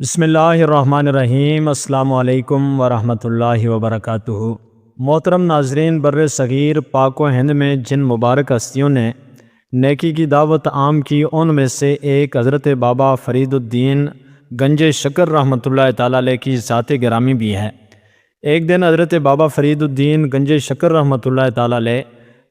بسم اللہ الرحمن الرحیم۔ السلام علیکم ورحمۃ اللہ وبرکاتہ۔ محترم ناظرین، بر صغیر پاک و ہند میں جن مبارک ہستیوں نے نیکی کی دعوت عام کی، ان میں سے ایک حضرت بابا فرید الدین گنج شکر رحمۃ اللہ تعالیٰ علیہ کی ذات گرامی بھی ہے۔ ایک دن حضرت بابا فرید الدین گنج شکر رحمۃ اللہ تعالیٰ علیہ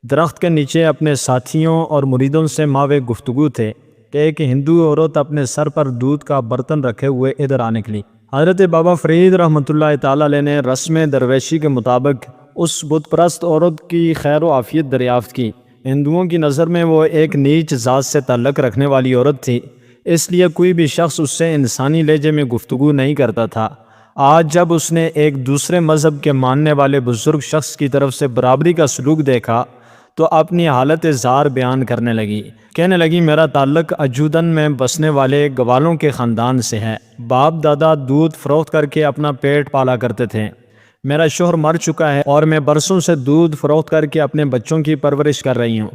درخت کے نیچے اپنے ساتھیوں اور مریدوں سے ماوے گفتگو تھے کہ ایک ہندو عورت اپنے سر پر دودھ کا برتن رکھے ہوئے ادھر آ نکلی۔ حضرت بابا فرید رحمۃ اللہ تعالیٰ علیہ نے رسم درویشی کے مطابق اس بت پرست عورت کی خیر و عافیت دریافت کی۔ ہندوؤں کی نظر میں وہ ایک نیچ ذات سے تعلق رکھنے والی عورت تھی، اس لیے کوئی بھی شخص اس سے انسانی لہجے میں گفتگو نہیں کرتا تھا۔ آج جب اس نے ایک دوسرے مذہب کے ماننے والے بزرگ شخص کی طرف سے برابری کا سلوک دیکھا تو اپنی حالت زار بیان کرنے لگی۔ کہنے لگی، میرا تعلق اجودن میں بسنے والے گوالوں کے خاندان سے ہے۔ باپ دادا دودھ فروخت کر کے اپنا پیٹ پالا کرتے تھے۔ میرا شوہر مر چکا ہے اور میں برسوں سے دودھ فروخت کر کے اپنے بچوں کی پرورش کر رہی ہوں۔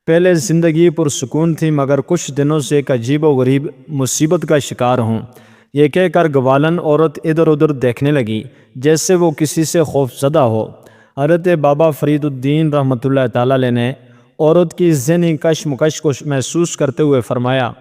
پہلے زندگی پرسکون تھی، مگر کچھ دنوں سے ایک عجیب و غریب مصیبت کا شکار ہوں۔ یہ کہہ کر گوالن عورت ادھر ادھر دیکھنے لگی جیسے وہ کسی سے خوف زدہ ہو۔ حضرت بابا فرید الدین رحمۃ اللہ تعالیٰ علیہ نے عورت کی ذہنی کشمکش کو محسوس کرتے ہوئے فرمایا،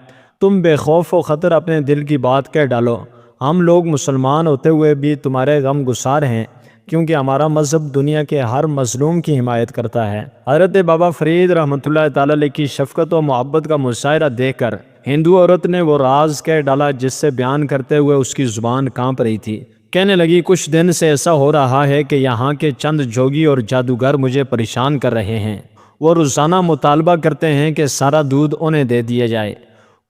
تم بے خوف و خطر اپنے دل کی بات کہہ ڈالو۔ ہم لوگ مسلمان ہوتے ہوئے بھی تمہارے غم گسار ہیں، کیونکہ ہمارا مذہب دنیا کے ہر مظلوم کی حمایت کرتا ہے۔ حضرت بابا فرید رحمۃ اللہ تعالیٰ علیہ کی شفقت و محبت کا مظاہرہ دیکھ کر ہندو عورت نے وہ راز کہہ ڈالا جس سے بیان کرتے ہوئے اس کی زبان کانپ رہی تھی۔ کہنے لگی، کچھ دن سے ایسا ہو رہا ہے کہ یہاں کے چند جوگی اور جادوگر مجھے پریشان کر رہے ہیں۔ وہ روزانہ مطالبہ کرتے ہیں کہ سارا دودھ انہیں دے دیا جائے۔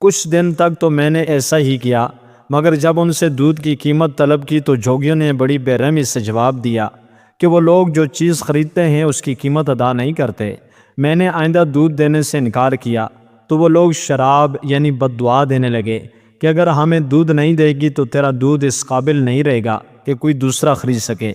کچھ دن تک تو میں نے ایسا ہی کیا، مگر جب ان سے دودھ کی قیمت طلب کی تو جوگیوں نے بڑی بے رحمی سے جواب دیا کہ وہ لوگ جو چیز خریدتے ہیں اس کی قیمت ادا نہیں کرتے۔ میں نے آئندہ دودھ دینے سے انکار کیا تو وہ لوگ شراب یعنی بد دعا دینے لگے کہ اگر ہمیں دودھ نہیں دے گی تو تیرا دودھ اس قابل نہیں رہے گا کہ کوئی دوسرا خرید سکے۔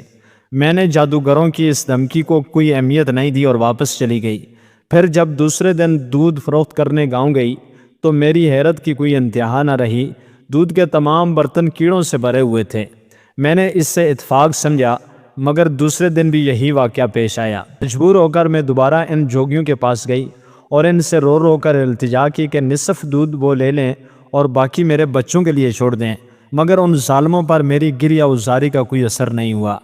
میں نے جادوگروں کی اس دھمکی کو کوئی اہمیت نہیں دی اور واپس چلی گئی۔ پھر جب دوسرے دن دودھ فروخت کرنے گاؤں گئی تو میری حیرت کی کوئی انتہا نہ رہی۔ دودھ کے تمام برتن کیڑوں سے بھرے ہوئے تھے۔ میں نے اس سے اتفاق سمجھا، مگر دوسرے دن بھی یہی واقعہ پیش آیا۔ مجبور ہو کر میں دوبارہ ان جوگیوں کے پاس گئی اور ان سے رو رو کر التجا کی کہ نصف دودھ وہ لے لیں اور باقی میرے بچوں کے لیے چھوڑ دیں، مگر ان ظالموں پر میری گریہ وزاری کا کوئی اثر نہیں ہوا۔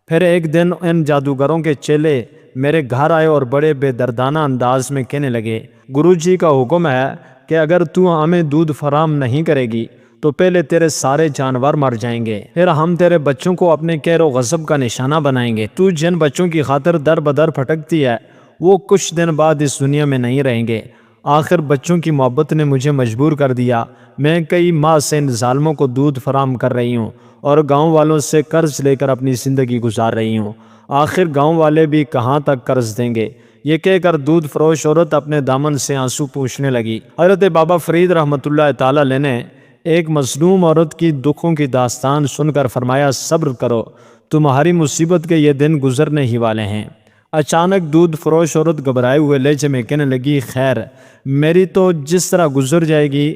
پھر ایک دن ان جادوگروں کے چیلے میرے گھر آئے اور بڑے بے دردانہ انداز میں کہنے لگے، گرو جی کا حکم ہے کہ اگر تو ہمیں دودھ فراہم نہیں کرے گی تو پہلے تیرے سارے جانور مر جائیں گے، پھر ہم تیرے بچوں کو اپنے قہر و غضب کا نشانہ بنائیں گے۔ تو جن بچوں کی خاطر در بدر پھٹکتی ہے وہ کچھ دن بعد اس دنیا میں نہیں رہیں گے۔ آخر بچوں کی محبت نے مجھے مجبور کر دیا۔ میں کئی ماہ سے ان ظالموں کو دودھ فراہم کر رہی ہوں اور گاؤں والوں سے قرض لے کر اپنی زندگی گزار رہی ہوں۔ آخر گاؤں والے بھی کہاں تک قرض دیں گے؟ یہ کہہ کر دودھ فروش عورت اپنے دامن سے آنسو پوچھنے لگی۔ حضرت بابا فرید رحمۃ اللہ تعالیٰ علیہ نے ایک مظلوم عورت کی دکھوں کی داستان سن کر فرمایا، صبر کرو، تمہاری مصیبت کے یہ دن گزرنے ہی والے ہیں۔ اچانک دودھ فروش عورت گھبرائے ہوئے لہجے میں کہنے لگی، خیر، میری تو جس طرح گزر جائے گی،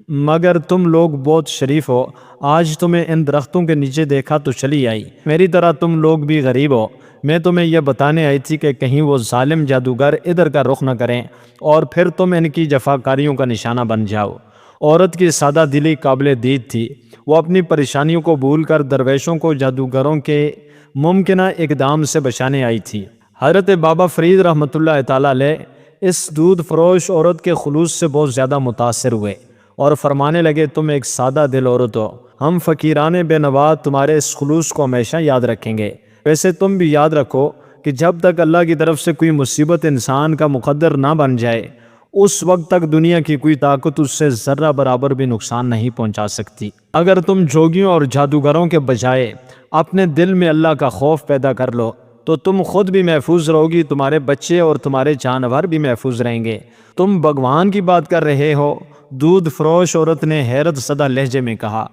مگر تم لوگ بہت شریف ہو، آج تمہیں ان درختوں کے نیچے دیکھا تو چلی آئی۔ میری طرح تم لوگ بھی غریب ہو۔ میں تمہیں یہ بتانے آئی تھی کہ کہیں وہ ظالم جادوگر ادھر کا رخ نہ کریں اور پھر تم ان کی جفاکاریوں کا نشانہ بن جاؤ۔ عورت کی سادہ دلی قابل دید تھی۔ وہ اپنی پریشانیوں کو بھول کر درویشوں کو جادوگروں کے ممکنہ اقدام سے بچانے آئی تھی۔ حضرت بابا فرید رحمۃ اللہ تعالیٰ علیہ اس دودھ فروش عورت کے خلوص سے بہت زیادہ متاثر ہوئے اور فرمانے لگے، تم ایک سادہ دل عورت ہو، ہم فقیران بے نوا تمہارے اس خلوص کو ہمیشہ یاد رکھیں گے۔ ویسے تم بھی یاد رکھو کہ جب تک اللہ کی طرف سے کوئی مصیبت انسان کا مقدر نہ بن جائے، اس وقت تک دنیا کی کوئی طاقت اس سے ذرہ برابر بھی نقصان نہیں پہنچا سکتی۔ اگر تم جوگیوں اور جادوگروں کے بجائے اپنے دل میں اللہ کا خوف پیدا کر لو تو تم خود بھی محفوظ رہو گی، تمہارے بچے اور تمہارے جانور بھی محفوظ رہیں گے۔ تم بھگوان کی بات کر رہے ہو؟ دودھ فروش عورت نے حیرت زدہ لہجے میں کہا،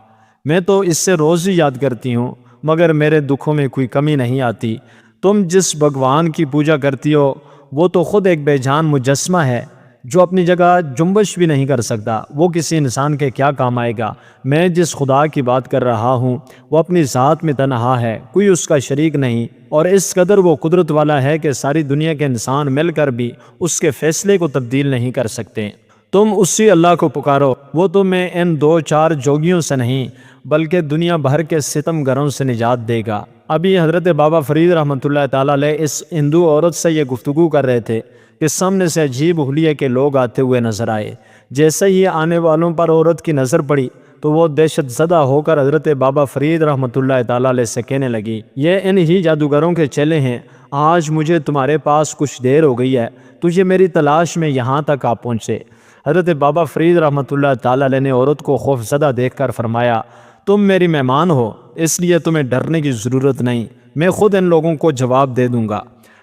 میں تو اس سے روز ہی یاد کرتی ہوں، مگر میرے دکھوں میں کوئی کمی نہیں آتی۔ تم جس بھگوان کی پوجا کرتی ہو وہ تو خود ایک بے جان مجسمہ ہے جو اپنی جگہ جنبش بھی نہیں کر سکتا، وہ کسی انسان کے کیا کام آئے گا؟ میں جس خدا کی بات کر رہا ہوں وہ اپنی ذات میں تنہا ہے، کوئی اس کا شریک نہیں، اور اس قدر وہ قدرت والا ہے کہ ساری دنیا کے انسان مل کر بھی اس کے فیصلے کو تبدیل نہیں کر سکتے۔ تم اسی اللہ کو پکارو، وہ تمہیں ان 2-4 جوگیوں سے نہیں بلکہ دنیا بھر کے ستم گروں سے نجات دے گا۔ ابھی حضرت بابا فرید رحمۃ اللہ تعالیٰ علیہ اس ہندو عورت سے یہ گفتگو کر رہے تھے کہ سامنے سے عجیب حلیے کے لوگ آتے ہوئے نظر آئے۔ جیسے ہی آنے والوں پر عورت کی نظر پڑی تو وہ دہشت زدہ ہو کر حضرت بابا فرید رحمۃ اللہ تعالیٰ علیہ سے کہنے لگی، یہ انہی جادوگروں کے چیلے ہیں، آج مجھے تمہارے پاس کچھ دیر ہو گئی ہے، تجھے میری تلاش میں یہاں تک آ پہنچے۔ حضرت بابا فرید رحمۃ اللہ تعالیٰ علیہ نے عورت کو خوف زدہ دیکھ کر فرمایا، تم میری مہمان ہو، اس لیے تمہیں ڈرنے کی ضرورت نہیں، میں خود ان لوگوں کو جواب دے دوں گا۔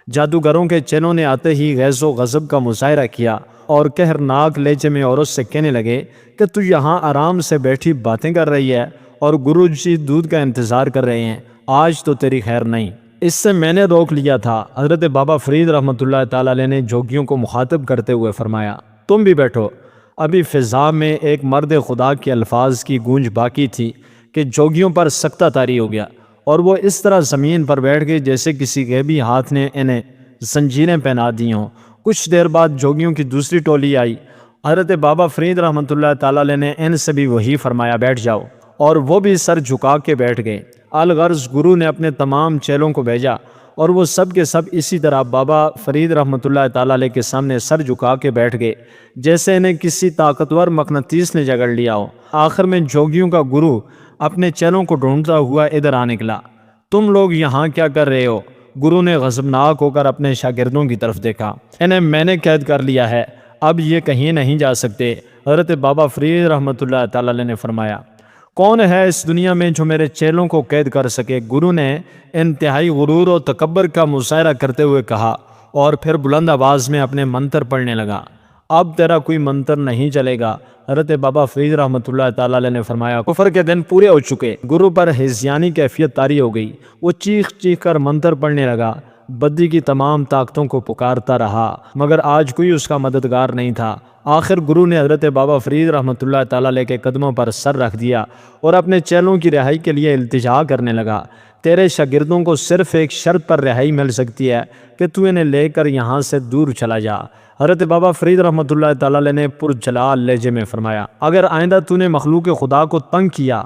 جادوگروں کے چیلوں نے آتے ہی غیظ و غضب کا مظاہرہ کیا اور قہرناک لہجے میں عورت سے کہنے لگے کہ تو یہاں آرام سے بیٹھی باتیں کر رہی ہے اور گرو جی دودھ کا انتظار کر رہے ہیں، آج تو تیری خیر نہیں۔ اس سے میں نے روک لیا تھا۔ حضرت بابا فرید رحمۃ اللہ تعالیٰ علیہ نے جوگیوں کو مخاطب کرتے ہوئے فرمایا، تم بھی بیٹھو۔ ابھی فضا میں ایک مرد خدا کے الفاظ کی گونج باقی تھی کہ جوگیوں پر سکتہ طاری ہو گیا اور وہ اس طرح زمین پر بیٹھ گئی جیسے کسی غیبی ہاتھ نے انہیں زنجیریں پہنا دی ہوں۔ کچھ دیر بعد جوگیوں کی دوسری ٹولی آئی۔ حضرت بابا فرید رحمۃ اللہ تعالیٰ علیہ نے ان سے بھی وہی فرمایا، بیٹھ جاؤ، اور وہ بھی سر جھکا کے بیٹھ گئے۔ الغرض گرو نے اپنے تمام چیلوں کو بھیجا اور وہ سب کے سب اسی طرح بابا فرید رحمۃ اللہ تعالیٰ علیہ کے سامنے سر جھکا کے بیٹھ گئے جیسے انہیں کسی طاقتور مقناطیس نے جگڑ لیا ہو۔ آخر میں جوگیوں کا گرو اپنے چیلوں کو ڈھونڈتا ہوا ادھر آ نکلا۔ تم لوگ یہاں کیا کر رہے ہو؟ گرو نے غضبناک ہو کر اپنے شاگردوں کی طرف دیکھا۔ انہیں میں نے قید کر لیا ہے، اب یہ کہیں نہیں جا سکتے۔ حضرت بابا فرید رحمۃ اللہ تعالیٰ علیہ نے فرمایا، کون ہے اس دنیا میں جو میرے چیلوں کو قید کر سکے؟ گرو نے انتہائی غرور و تکبر کا مظاہرہ کرتے ہوئے کہا اور پھر بلند آواز میں اپنے منتر پڑھنے لگا، اب تیرا کوئی منتر نہیں چلے گا۔ حضرت بابا فرید رحمۃ اللہ تعالیٰ علیہ نے فرمایا، کفر کے دن پورے ہو چکے۔ گرو پر ہذیانی کیفیت طاری ہو گئی، وہ چیخ چیخ کر منتر پڑھنے لگا، بدی کی تمام طاقتوں کو پکارتا رہا مگر آج کوئی اس کا مددگار نہیں تھا۔ آخر گرو نے حضرت بابا فرید رحمۃ اللہ تعالیٰ علیہ کے قدموں پر سر رکھ دیا اور اپنے چیلوں کی رہائی کے لیے التجا کرنے لگا، تیرے شاگردوں کو صرف ایک شرط پر رہائی مل سکتی ہے کہ تو انہیں لے کر یہاں سے دور چلا جا۔ حضرت بابا فرید رحمۃ اللہ تعالیٰ علیہ نے پرجلال لہجے میں فرمایا، اگر آئندہ تو نے مخلوق خدا کو تنگ کیا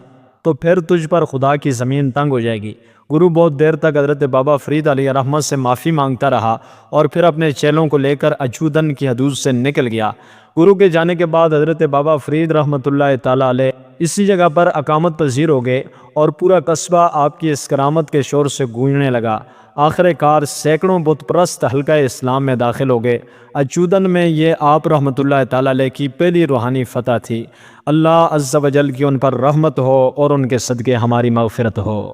تو پھر تجھ پر خدا کی زمین تنگ ہو جائے گی۔ گرو بہت دیر تک حضرت بابا فرید علیہ رحمت سے معافی مانگتا رہا اور پھر اپنے چیلوں کو لے کر اچھودن کی حدود سے نکل گیا۔ گرو کے جانے کے بعد حضرت بابا فرید رحمۃ اللہ تعالیٰ علیہ اسی جگہ پر اقامت پذیر ہو گئے اور پورا قصبہ آپ کی اس کرامت کے شور سے گونجنے لگا۔ آخر کار سینکڑوں بت پرست حلقہ اسلام میں داخل ہو گئے۔ اچودن میں یہ آپ رحمۃ اللہ تعالیٰ علیہ کی پہلی روحانی فتح تھی۔ اللہ عز و جل کی ان پر رحمت ہو اور ان کے صدقے ہماری مغفرت ہو۔